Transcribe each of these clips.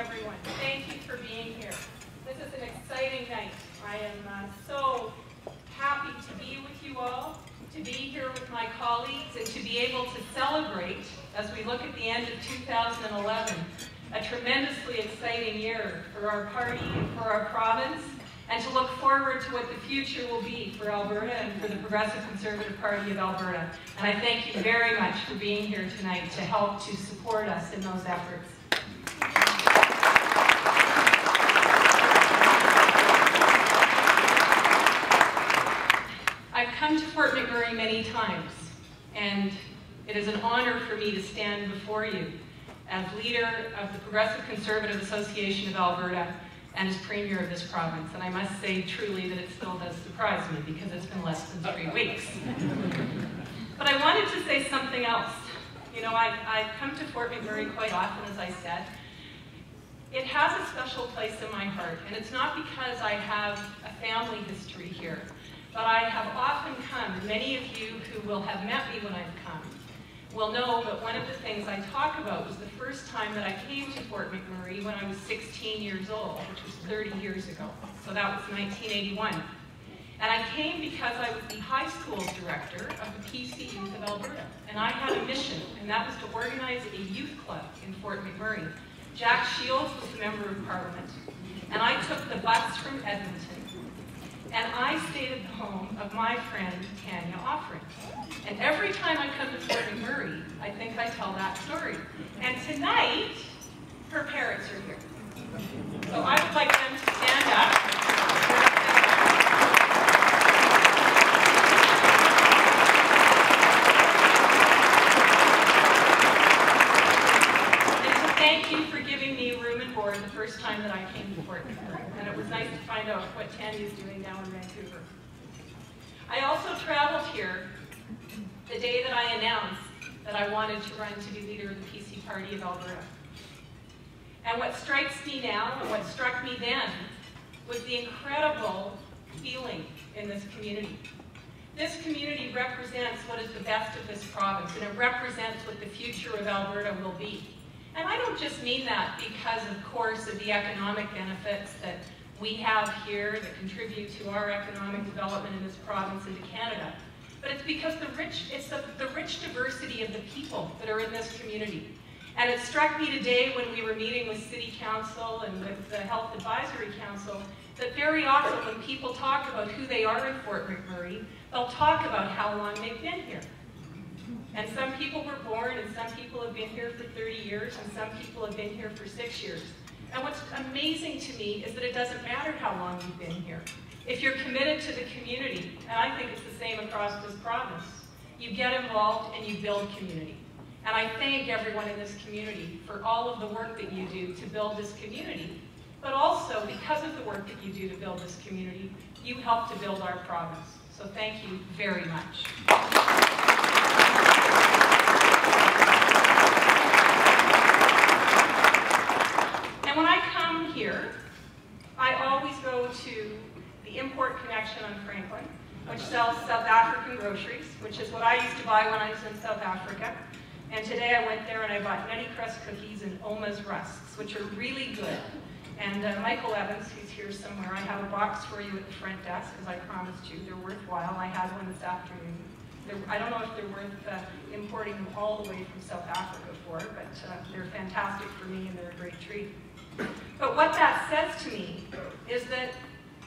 everyone. Thank you for being here. This is an exciting night. I am so happy to be with you all, to be here with my colleagues, and to be able to celebrate, as we look at the end of 2011, a tremendously exciting year for our party and for our province, and to look forward to what the future will be for Alberta and for the Progressive Conservative Party of Alberta. And I thank you very much for being here tonight to help to support us in those efforts. I've come to Fort McMurray many times, and it is an honor for me to stand before you as leader of the Progressive Conservative Association of Alberta and as Premier of this province. And I must say truly that it still does surprise me because it's been less than 3 weeks. But I wanted to say something else. You know, I come to Fort McMurray quite often, as I said. It has a special place in my heart, and it's not because I have a family history here, but I have often come, and many of you who will have met me when I've come will know that one of the things I talk about was the first time that I came to Fort McMurray when I was 16 years old, which was 30 years ago. So that was 1981. And I came because I was the high school director of the PC Youth of Alberta. And I had a mission, and that was to organize a youth club in Fort McMurray. Jack Shields was the Member of Parliament, and I took the bus from Edmonton, and I stayed at the home of my friend Tanya Offring. And every time I come to Fort McMurray, I think I tell that story. And tonight, her parents are here. So I would like them to stand up. And to thank you for giving me room and board the first time that I came to Fort McMurray. And it was nice to find out what Tanya's doing down in Vancouver. I also traveled here the day that I announced that I wanted to run to be leader of the PC Party of Alberta. And what strikes me now, and what struck me then, was the incredible feeling in this community. This community represents what is the best of this province, and it represents what the future of Alberta will be. And I don't just mean that because, of course, of the economic benefits that we have here that contribute to our economic development in this province and to Canada, but it's because it's the rich diversity of the people that are in this community. And it struck me today when we were meeting with City Council and with the Health Advisory Council that very often when people talk about who they are in Fort McMurray, they'll talk about how long they've been here. And some people were born, and some people have been here for 30 years, and some people have been here for 6 years. And what's amazing to me is that it doesn't matter how long you've been here. If you're committed to the community, and I think it's the same across this province, you get involved and you build community. And I thank everyone in this community for all of the work that you do to build this community, but also because of the work that you do to build this community, you help to build our province. So thank you very much. And when I come here, I always go to the Import Connection on Franklin, which sells South African groceries, which is what I used to buy when I was in South Africa. And today I went there and I bought Nutty Crust cookies and Oma's rusks, which are really good. And Michael Evans, who's here somewhere, I have a box for you at the front desk, as I promised you. They're worthwhile. I had one this afternoon. I don't know if they're worth importing them all the way from South Africa for, but they're fantastic for me and they're a great treat. But what that says to me is that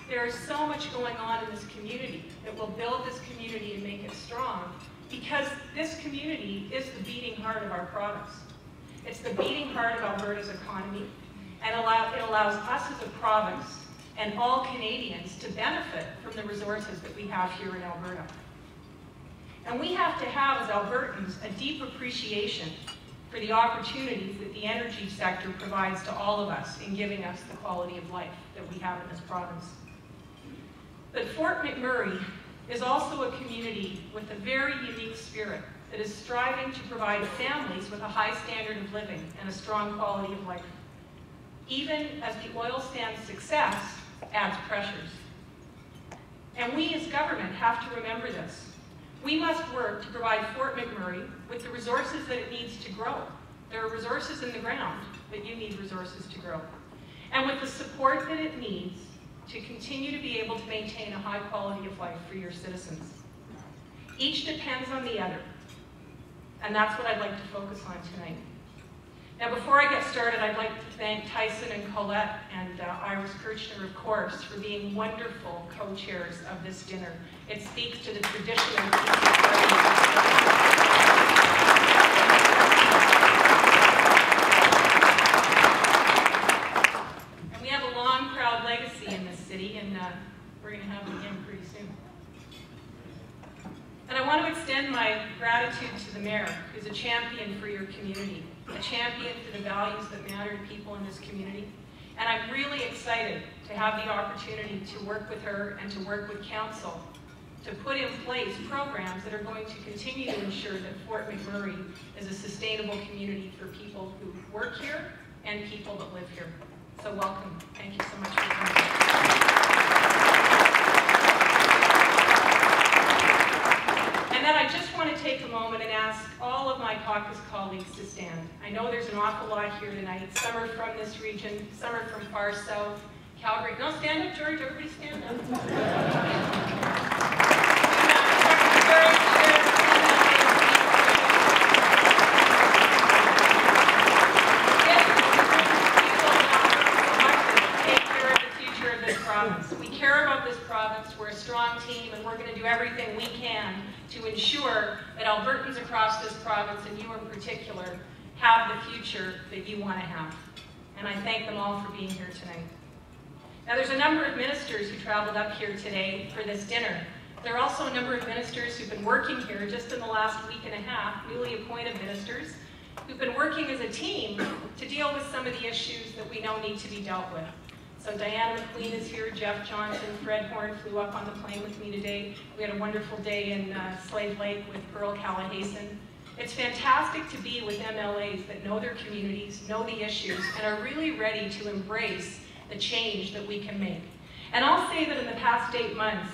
there is so much going on in this community that will build this community and make it strong, because this community is the beating heart of our province. It's the beating heart of Alberta's economy, and it allows us as a province and all Canadians to benefit from the resources that we have here in Alberta. And we have to have, as Albertans, a deep appreciation for the opportunities that the energy sector provides to all of us in giving us the quality of life that we have in this province. But Fort McMurray is also a community with a very unique spirit that is striving to provide families with a high standard of living and a strong quality of life, even as the oil sands success adds pressures. And we as government have to remember this. We must work to provide Fort McMurray with the resources that it needs to grow. There are resources in the ground, but you need resources to grow. And with the support that it needs to continue to be able to maintain a high quality of life for your citizens. Each depends on the other, and that's what I'd like to focus on tonight. Now, before I get started, I'd like to thank Tyson and Colette and Iris Kirchner, of course, for being wonderful co-chairs of this dinner. It speaks to the tradition of and we have a long, proud legacy in this city, and we're going to have it again pretty soon. And I want to extend my gratitude to the mayor, who's a champion for your community, a champion for the values that matter to people in this community. And I'm really excited to have the opportunity to work with her and to work with council to put in place programs that are going to continue to ensure that Fort McMurray is a sustainable community for people who work here and people that live here. So welcome. Thank you so much for coming. And then I just want to take a moment and ask all of my caucus colleagues to stand. I know there's an awful lot here tonight. Some are from this region, some are from far south, Calgary. No, stand up, George. Everybody stand up. We care about this province. We're a strong team, and we're going to do everything we can to ensure that Albertans across this province, and you in particular, have the future that you want to have. And I thank them all for being here tonight. Now, there's a number of ministers who traveled up here today for this dinner. There are also a number of ministers who've been working here just in the last week and a half, newly appointed ministers, who've been working as a team to deal with some of the issues that we know need to be dealt with. So Diana McQueen is here, Jeff Johnson, Fred Horn flew up on the plane with me today. We had a wonderful day in Slave Lake with Pearl Callahason. It's fantastic to be with MLAs that know their communities, know the issues, and are really ready to embrace the change that we can make. And I'll say that in the past 8 months,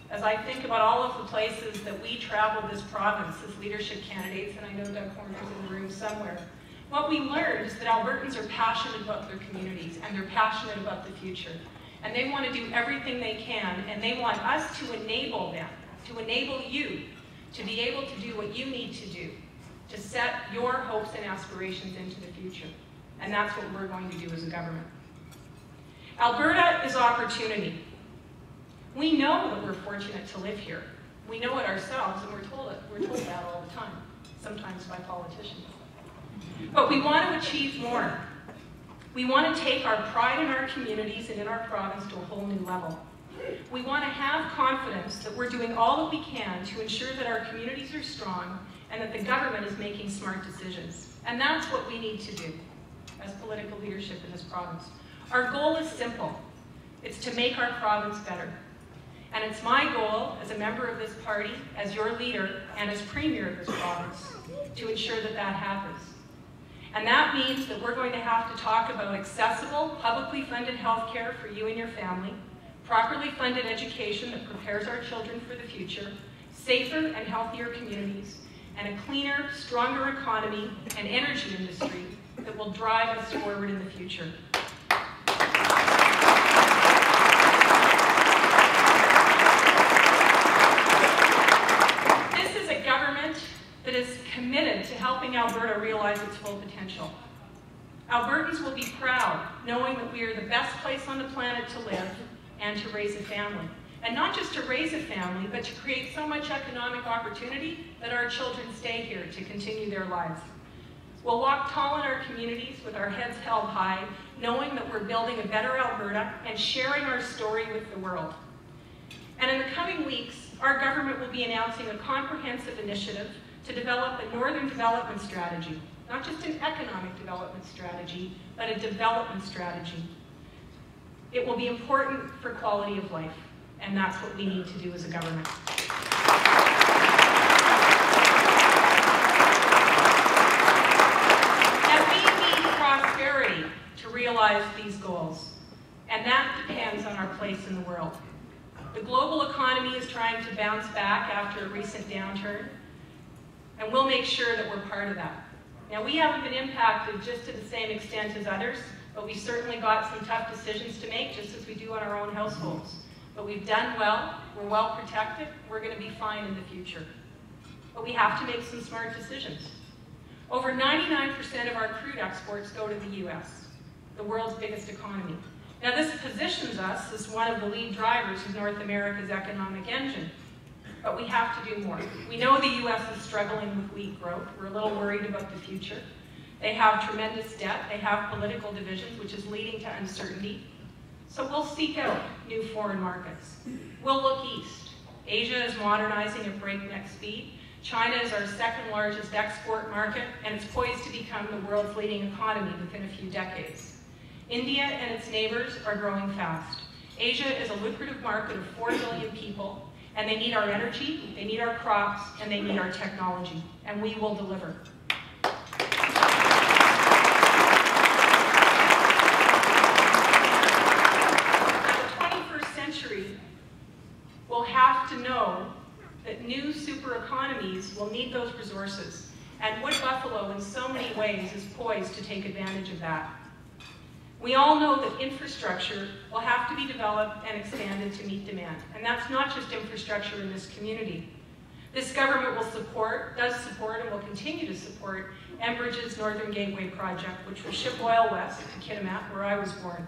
as I think about all of the places that we traveled this province as leadership candidates, and I know Doug Horner's in the room somewhere, what we learned is that Albertans are passionate about their communities, and they're passionate about the future. And they want to do everything they can, and they want us to enable them, to enable you, to be able to do what you need to do, to set your hopes and aspirations into the future. And that's what we're going to do as a government. Alberta is opportunity. We know that we're fortunate to live here. We know it ourselves, and we're told that all the time, sometimes by politicians. But we want to achieve more. We want to take our pride in our communities and in our province to a whole new level. We want to have confidence that we're doing all that we can to ensure that our communities are strong and that the government is making smart decisions. And that's what we need to do as political leadership in this province. Our goal is simple. It's to make our province better. And it's my goal as a member of this party, as your leader, and as premier of this province, to ensure that that happens. And that means that we're going to have to talk about accessible, publicly funded health care for you and your family, properly funded education that prepares our children for the future, safer and healthier communities, and a cleaner, stronger economy and energy industry that will drive us forward in the future. This is a government that is committed to helping Alberta realize its full potential. Albertans will be proud knowing that we are the best place on the planet to live and to raise a family. And not just to raise a family, but to create so much economic opportunity that our children stay here to continue their lives. We'll walk tall in our communities with our heads held high, knowing that we're building a better Alberta and sharing our story with the world. And in the coming weeks, our government will be announcing a comprehensive initiative to develop a Northern Development Strategy, not just an economic development strategy, but a development strategy. It will be important for quality of life, and that's what we need to do as a government. And we need prosperity to realize these goals, and that depends on our place in the world. The global economy is trying to bounce back after a recent downturn, and we'll make sure that we're part of that. Now, we haven't been impacted just to the same extent as others, but we've certainly got some tough decisions to make, just as we do in our own households. But we've done well, we're well protected, we're going to be fine in the future. But we have to make some smart decisions. Over 99% of our crude exports go to the US, the world's biggest economy. Now, this positions us as one of the lead drivers of North America's economic engine. But we have to do more. We know the US is struggling with weak growth. We're a little worried about the future. They have tremendous debt. They have political divisions, which is leading to uncertainty. So we'll seek out new foreign markets. We'll look east. Asia is modernizing at breakneck speed. China is our second largest export market, and it's poised to become the world's leading economy within a few decades. India and its neighbors are growing fast. Asia is a lucrative market of 4 billion people, and they need our energy, they need our crops, and they need our technology, and we will deliver. Now, the 21st century will have to know that new super economies will need those resources, and Wood Buffalo in so many ways is poised to take advantage of that. We all know that infrastructure will have to be developed and expanded to meet demand. And that's not just infrastructure in this community. This government does support, and will continue to support Enbridge's Northern Gateway project, which will ship oil west to Kitimat, where I was born.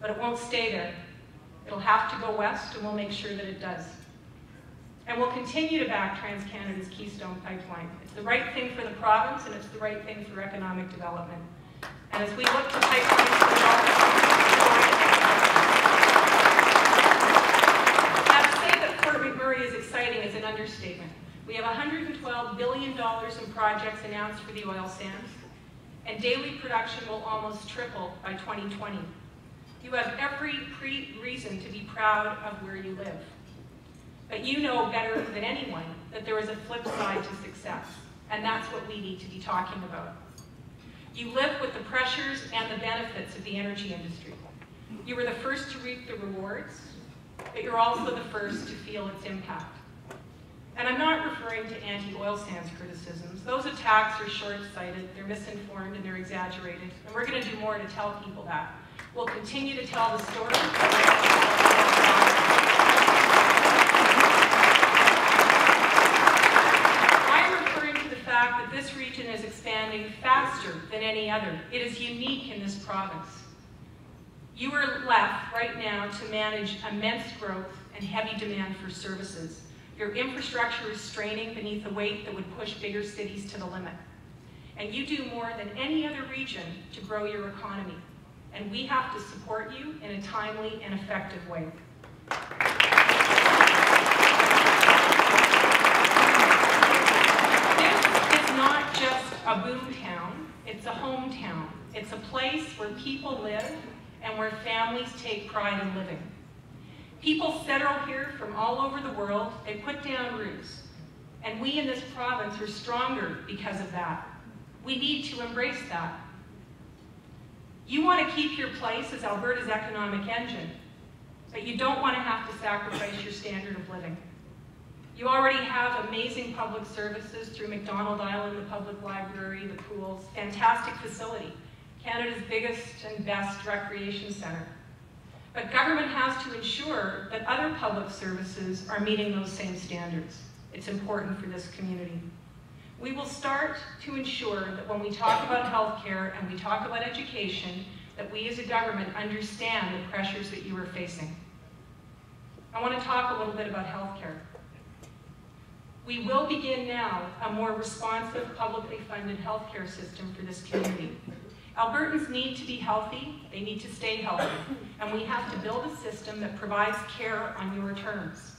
But it won't stay there. It'll have to go west, and we'll make sure that it does. And we'll continue to back TransCanada's Keystone Pipeline. It's the right thing for the province, and it's the right thing for economic development. And as we look to pipelines for now, to say that Fort McMurray is exciting is an understatement. We have $112 billion in projects announced for the oil sands, and daily production will almost triple by 2020. You have every reason to be proud of where you live. But you know better than anyone that there is a flip side to success, and that's what we need to be talking about. You live with the pressures and the benefits of the energy industry. You were the first to reap the rewards, but you're also the first to feel its impact. And I'm not referring to anti-oil sands criticisms. Those attacks are short-sighted, they're misinformed, and they're exaggerated. And we're going to do more to tell people that. We'll continue to tell the story. That this region is expanding faster than any other. It is unique in this province. You are left right now to manage immense growth and heavy demand for services. Your infrastructure is straining beneath a weight that would push bigger cities to the limit. And you do more than any other region to grow your economy. And we have to support you in a timely and effective way. Not just a boom town, it's a hometown. It's a place where people live and where families take pride in living. People settle here from all over the world, they put down roots. And we in this province are stronger because of that. We need to embrace that. You want to keep your place as Alberta's economic engine, but you don't want to have to sacrifice your standard of living. You already have amazing public services through McDonald Island, the public library, the pools, fantastic facility, Canada's biggest and best recreation center. But government has to ensure that other public services are meeting those same standards. It's important for this community. We will start to ensure that when we talk about healthcare and we talk about education, that we as a government understand the pressures that you are facing. I want to talk a little bit about healthcare. We will begin now a more responsive, publicly funded healthcare system for this community. Albertans need to be healthy, they need to stay healthy, and we have to build a system that provides care on your terms,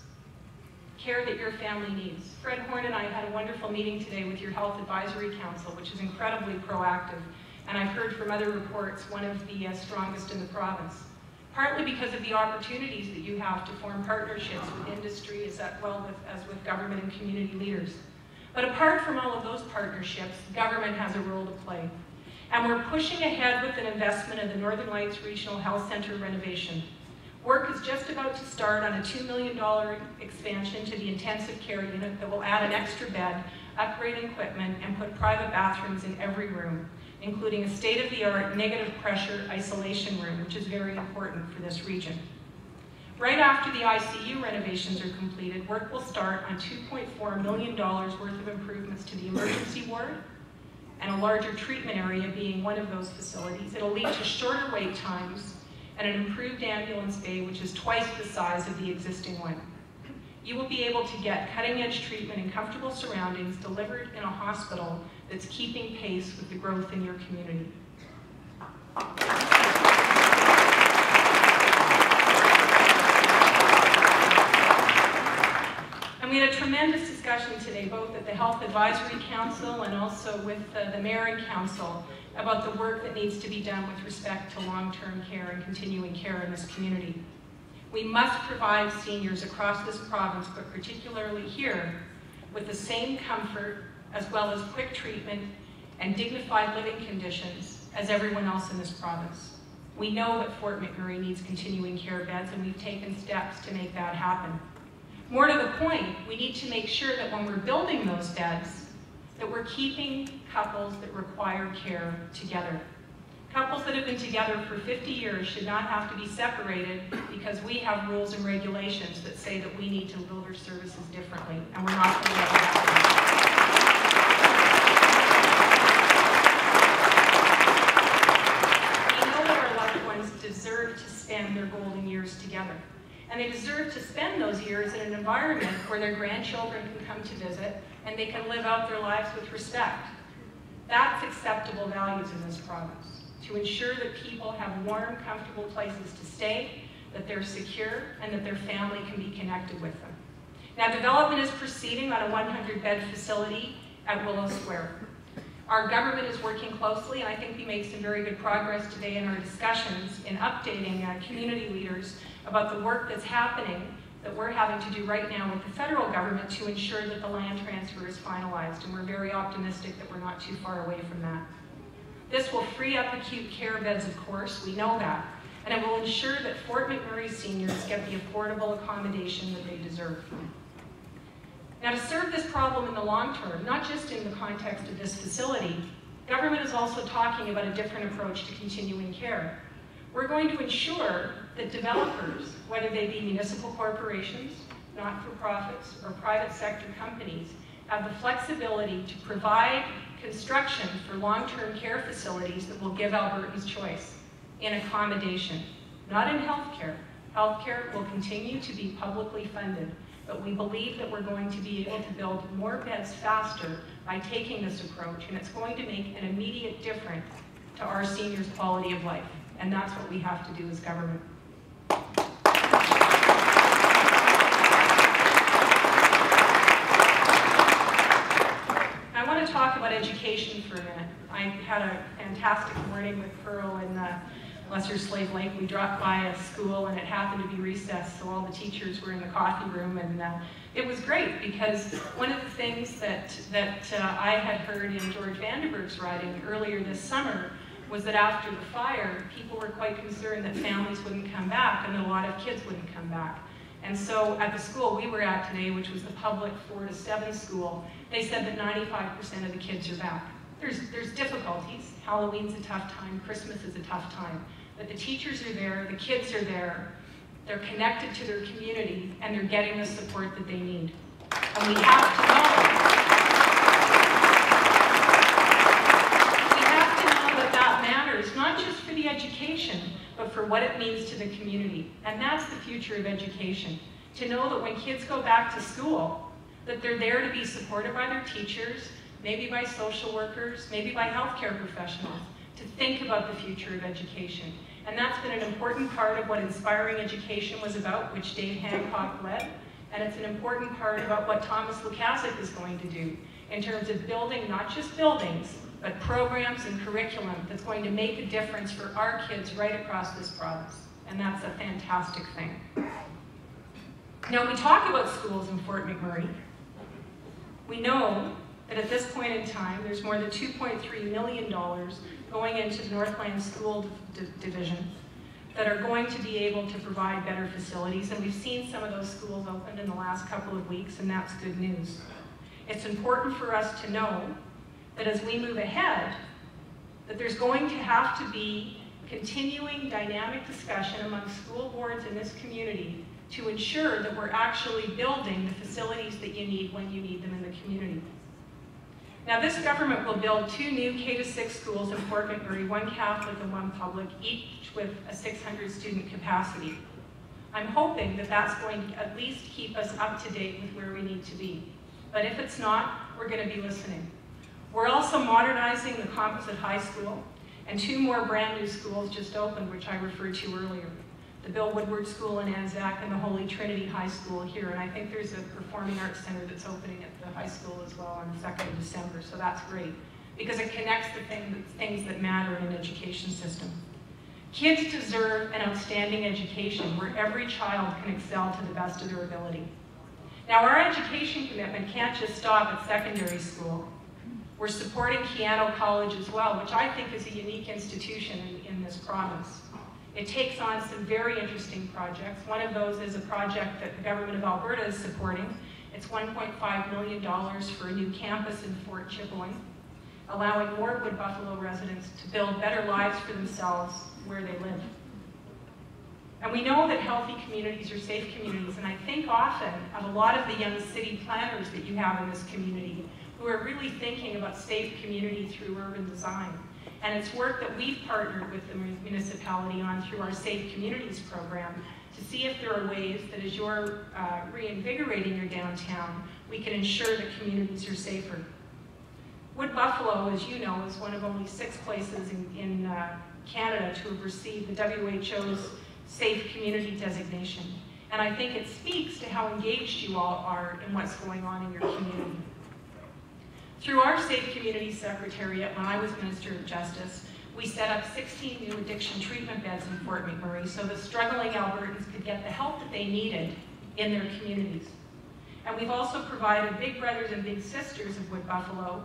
care that your family needs. Fred Horn and I had a wonderful meeting today with your Health Advisory Council, which is incredibly proactive, and I've heard from other reports, one of the strongest in the province. Partly because of the opportunities that you have to form partnerships with industry as well as with government and community leaders. But apart from all of those partnerships, government has a role to play. And we're pushing ahead with an investment in the Northern Lights Regional Health Centre renovation. Work is just about to start on a $2 million expansion to the intensive care unit that will add an extra bed, upgrade equipment, and put private bathrooms in every room, including a state-of-the-art negative pressure isolation room, which is very important for this region. Right after the ICU renovations are completed, work will start on $2.4 million worth of improvements to the emergency ward, and a larger treatment area being one of those facilities. It'll lead to shorter wait times and an improved ambulance bay, which is twice the size of the existing one. You will be able to get cutting-edge treatment in comfortable surroundings delivered in a hospital that's keeping pace with the growth in your community. And we had a tremendous discussion today, both at the Health Advisory Council and also with the Mayor and Council, about the work that needs to be done with respect to long-term care and continuing care in this community. We must provide seniors across this province, but particularly here, with the same comfort as well as quick treatment and dignified living conditions as everyone else in this province. We know that Fort McMurray needs continuing care beds, and we've taken steps to make that happen. More to the point, we need to make sure that when we're building those beds, that we're keeping couples that require care together. Couples that have been together for 50 years should not have to be separated because we have rules and regulations that say that we need to build our services differently, and we're not going to let that happen. We know that our loved ones deserve to spend their golden years together, and they deserve to spend those years in an environment where their grandchildren can come to visit and they can live out their lives with respect. That's acceptable values in this province, to ensure that people have warm, comfortable places to stay, that they're secure, and that their family can be connected with them. Now, development is proceeding on a 100-bed facility at Willow Square. Our government is working closely, and I think we made some very good progress today in our discussions in updating community leaders about the work that's happening that we're having to do right now with the federal government to ensure that the land transfer is finalized, and we're very optimistic that we're not too far away from that. This will free up acute care beds, of course, we know that, and it will ensure that Fort McMurray seniors get the affordable accommodation that they deserve. Now, to serve this problem in the long term, not just in the context of this facility, government is also talking about a different approach to continuing care. We're going to ensure that developers, whether they be municipal corporations, not-for-profits, or private sector companies, have the flexibility to provide construction for long-term care facilities that will give Albertans choice in accommodation, not in healthcare. Healthcare will continue to be publicly funded, but we believe that we're going to be able to build more beds faster by taking this approach, and it's going to make an immediate difference to our seniors' quality of life, and that's what we have to do as government. I want to talk about education for a minute. I had a fantastic morning with Pearl in Lesser Slave Lake. We dropped by a school and it happened to be recess, so all the teachers were in the coffee room, and it was great because one of the things that I had heard in George Vandenberg's writing earlier this summer was that after the fire, people were quite concerned that families wouldn't come back and that a lot of kids wouldn't come back. And so at the school we were at today, which was the public 4 to 7 school, they said that 95% of the kids are back. There's difficulties. Halloween's a tough time, Christmas is a tough time. But the teachers are there, the kids are there, they're connected to their community, and they're getting the support that they need. And we have to know that matters, not just for the education, but for what it means to the community. And that's the future of education. To know that when kids go back to school, that they're there to be supported by their teachers, maybe by social workers, maybe by healthcare professionals, to think about the future of education. And that's been an important part of what Inspiring Education was about, which Dave Hancock led. And it's an important part about what Thomas Lukasik is going to do in terms of building not just buildings, but programs and curriculum that's going to make a difference for our kids right across this province. And that's a fantastic thing. Now, we talk about schools in Fort McMurray. We know that at this point in time, there's more than $2.3 million going into the Northland School Division that are going to be able to provide better facilities, and we've seen some of those schools opened in the last couple of weeks, and that's good news. It's important for us to know that as we move ahead, that there's going to have to be continuing dynamic discussion among school boards in this community to ensure that we're actually building the facilities that you need when you need them in the community. Now, this government will build 2 new K-6 schools in Fort McMurray, 1 Catholic and 1 public, each with a 600 student capacity. I'm hoping that that's going to at least keep us up to date with where we need to be. But if it's not, we're going to be listening. We're also modernizing the composite high school, and 2 more brand new schools just opened, which I referred to earlier. The Bill Woodward School in Anzac and the Holy Trinity High School here. And I think there's a performing arts center that's opening at the high school as well on the 2nd of December, so that's great, because it connects the things that matter in an education system. Kids deserve an outstanding education where every child can excel to the best of their ability. Now, our education commitment can't just stop at secondary school. We're supporting Keano College as well, which I think is a unique institution in this province. It takes on some very interesting projects. One of those is a project that the government of Alberta is supporting. It's $1.5 million for a new campus in Fort Chipewyan, allowing more Wood Buffalo residents to build better lives for themselves where they live. And we know that healthy communities are safe communities, and I think often of a lot of the young city planners that you have in this community who are really thinking about safe community through urban design. And it's work that we've partnered with the municipality on through our Safe Communities program to see if there are ways that as you're reinvigorating your downtown, we can ensure that communities are safer. Wood Buffalo, as you know, is one of only 6 places in Canada to have received the WHO's Safe Community designation. And I think it speaks to how engaged you all are in what's going on in your community. Through our Safe Community Secretariat, when I was Minister of Justice, we set up 16 new addiction treatment beds in Fort McMurray so the struggling Albertans could get the help that they needed in their communities. And we've also provided Big Brothers and Big Sisters of Wood Buffalo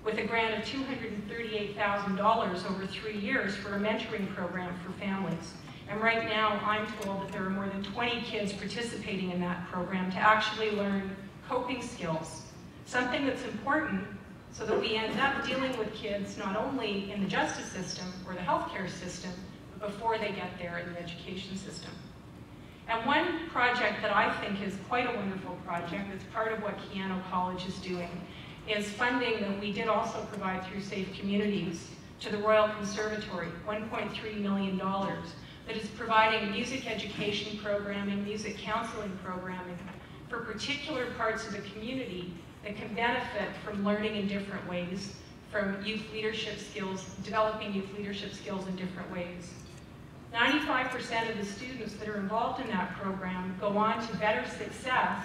with a grant of $238,000 over 3 years for a mentoring program for families. And right now, I'm told that there are more than 20 kids participating in that program to actually learn coping skills. Something that's important so that we end up dealing with kids not only in the justice system or the healthcare system, but before they get there in the education system. And one project that I think is quite a wonderful project, that's part of what Keano College is doing, is funding that we did also provide through Safe Communities to the Royal Conservatory, $1.3 million, that is providing music education programming, music counseling programming for particular parts of the community that can benefit from learning in different ways, from youth leadership skills, developing youth leadership skills in different ways. 95% of the students that are involved in that program go on to better success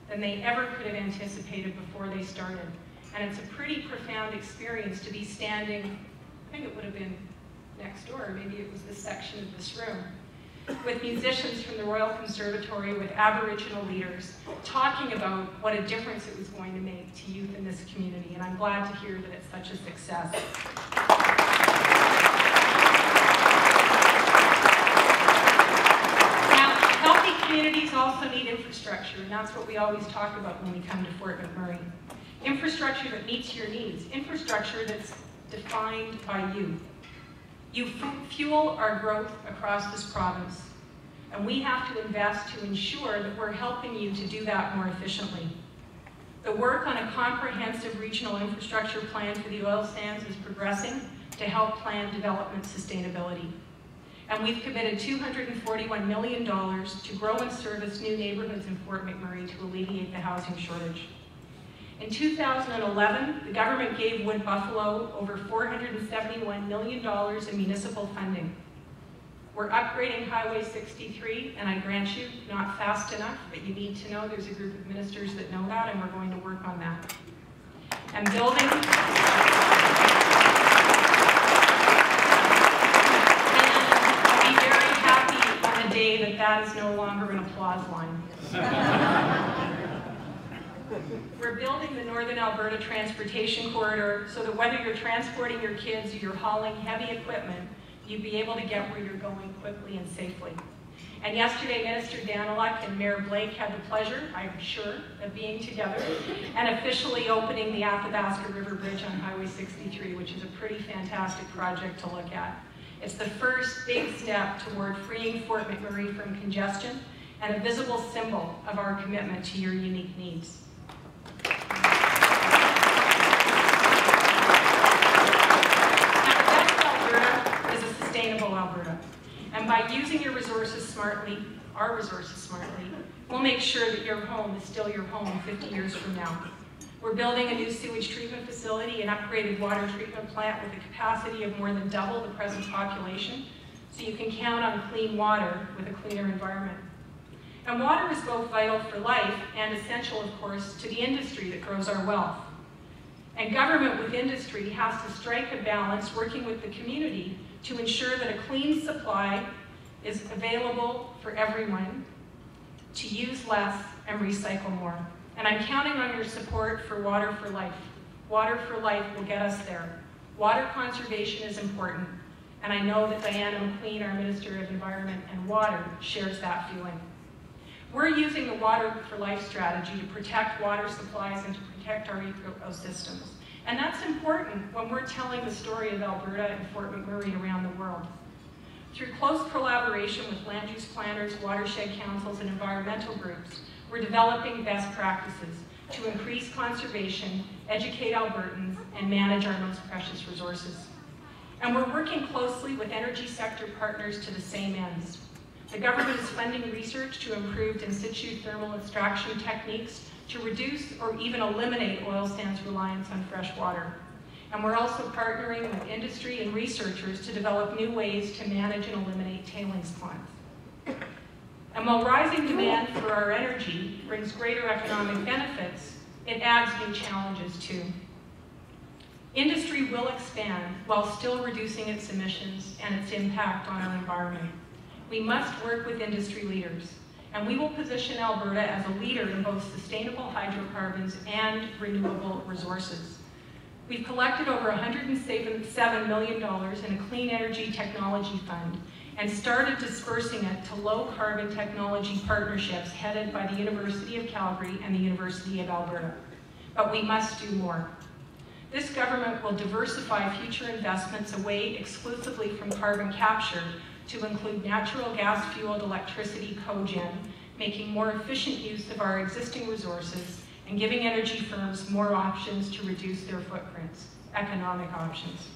than they ever could have anticipated before they started. And it's a pretty profound experience to be standing, I think it would have been next door, maybe it was this section of this room, with musicians from the Royal Conservatory, with Aboriginal leaders, talking about what a difference it was going to make to youth in this community. And I'm glad to hear that it's such a success. Now, healthy communities also need infrastructure, and that's what we always talk about when we come to Fort McMurray. Infrastructure that meets your needs, infrastructure that's defined by you. You fuel our growth across this province, and we have to invest to ensure that we're helping you to do that more efficiently. The work on a comprehensive regional infrastructure plan for the oil sands is progressing to help plan development sustainability. And we've committed $241 million to grow and service new neighborhoods in Fort McMurray to alleviate the housing shortage. In 2011, the government gave Wood Buffalo over $471 million in municipal funding. We're upgrading Highway 63, and I grant you, not fast enough, but you need to know there's a group of ministers that know that, and we're going to work on that. And building, and I'll be very happy on the day that that is no longer an applause line. We're building the Northern Alberta Transportation Corridor so that whether you're transporting your kids or you're hauling heavy equipment, you'd be able to get where you're going quickly and safely. And yesterday, Minister Daniluk and Mayor Blake had the pleasure, I'm sure, of being together and officially opening the Athabasca River Bridge on Highway 63, which is a pretty fantastic project to look at. It's the first big step toward freeing Fort McMurray from congestion and a visible symbol of our commitment to your unique needs. Sustainable Alberta. And by using your resources smartly, our resources smartly, we'll make sure that your home is still your home 50 years from now. We're building a new sewage treatment facility, an upgraded water treatment plant with a capacity of more than double the present population, so you can count on clean water with a cleaner environment. And water is both vital for life and essential, of course, to the industry that grows our wealth. And government with industry has to strike a balance working with the community to ensure that a clean supply is available for everyone, to use less and recycle more. And I'm counting on your support for Water for Life. Water for Life will get us there. Water conservation is important, and I know that Diana McQueen, our Minister of Environment and Water, shares that feeling. We're using the Water for Life strategy to protect water supplies and to protect our ecosystems. And that's important when we're telling the story of Alberta and Fort McMurray around the world. Through close collaboration with land use planners, watershed councils, and environmental groups, we're developing best practices to increase conservation, educate Albertans, and manage our most precious resources. And we're working closely with energy sector partners to the same ends. The government is funding research to improve in situ thermal extraction techniques to reduce or even eliminate oil sands reliance on fresh water. And we're also partnering with industry and researchers to develop new ways to manage and eliminate tailings ponds. And while rising demand for our energy brings greater economic benefits, it adds new challenges too. Industry will expand while still reducing its emissions and its impact on our environment. We must work with industry leaders, and we will position Alberta as a leader in both sustainable hydrocarbons and renewable resources. We've collected over $107 million in a clean energy technology fund and started dispersing it to low-carbon technology partnerships headed by the University of Calgary and the University of Alberta. But we must do more. This government will diversify future investments away exclusively from carbon capture to include natural gas-fueled electricity cogen, making more efficient use of our existing resources and giving energy firms more options to reduce their footprints, economic options.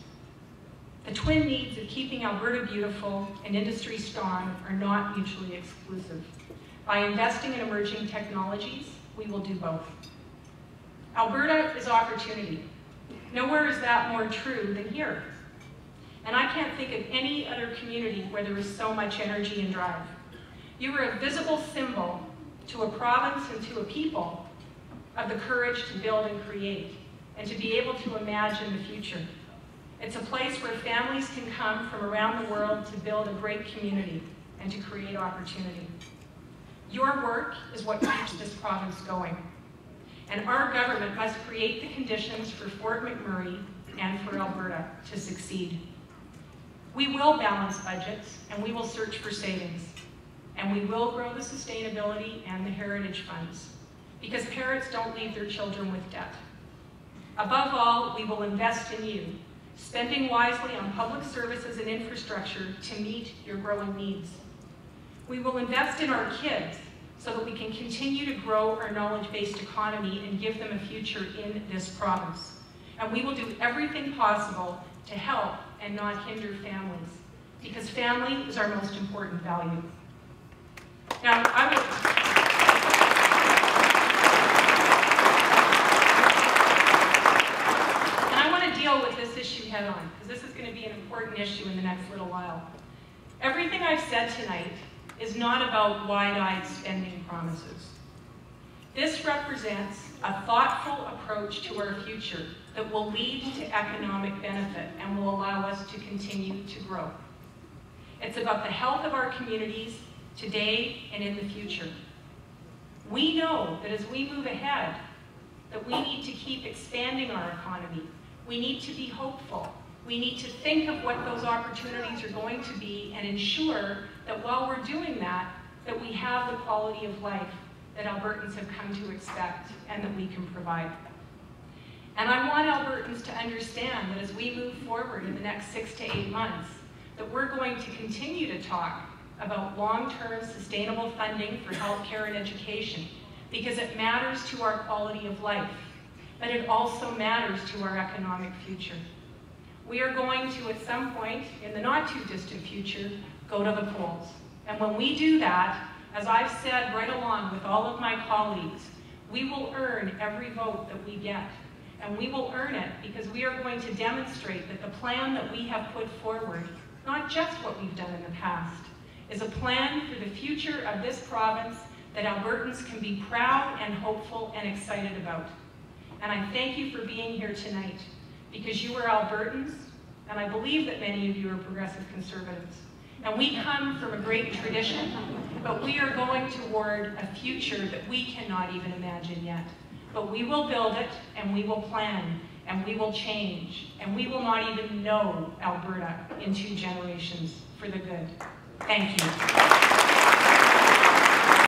The twin needs of keeping Alberta beautiful and industry strong are not mutually exclusive. By investing in emerging technologies, we will do both. Alberta is opportunity. Nowhere is that more true than here. And I can't think of any other community where there is so much energy and drive. You are a visible symbol to a province and to a people of the courage to build and create, and to be able to imagine the future. It's a place where families can come from around the world to build a great community and to create opportunity. Your work is what keeps this province going. And our government must create the conditions for Fort McMurray and for Alberta to succeed. We will balance budgets, and we will search for savings. And we will grow the sustainability and the heritage funds, because parents don't leave their children with debt. Above all, we will invest in you, spending wisely on public services and infrastructure to meet your growing needs. We will invest in our kids so that we can continue to grow our knowledge-based economy and give them a future in this province. And we will do everything possible to help and not hinder families, because family is our most important value. Now, I want to deal with this issue head on, because this is going to be an important issue in the next little while. Everything I've said tonight is not about wide-eyed spending promises. This represents a thoughtful approach to our future that will lead to economic benefit and will allow us to continue to grow. It's about the health of our communities today and in the future. We know that as we move ahead, that we need to keep expanding our economy. We need to be hopeful. We need to think of what those opportunities are going to be and ensure that while we're doing that, that we have the quality of life that Albertans have come to expect and that we can provide. And I want Albertans to understand that as we move forward in the next 6 to 8 months, that we're going to continue to talk about long-term sustainable funding for healthcare and education, because it matters to our quality of life, but it also matters to our economic future. We are going to, at some point in the not too distant future, go to the polls. And when we do that, as I've said right along with all of my colleagues, we will earn every vote that we get. And we will earn it because we are going to demonstrate that the plan that we have put forward, not just what we've done in the past, is a plan for the future of this province that Albertans can be proud and hopeful and excited about. And I thank you for being here tonight, because you are Albertans, and I believe that many of you are progressive conservatives. And we come from a great tradition, but we are going toward a future that we cannot even imagine yet. But we will build it, and we will plan, and we will change, and we will not even know Alberta in 2 generations for the good. Thank you.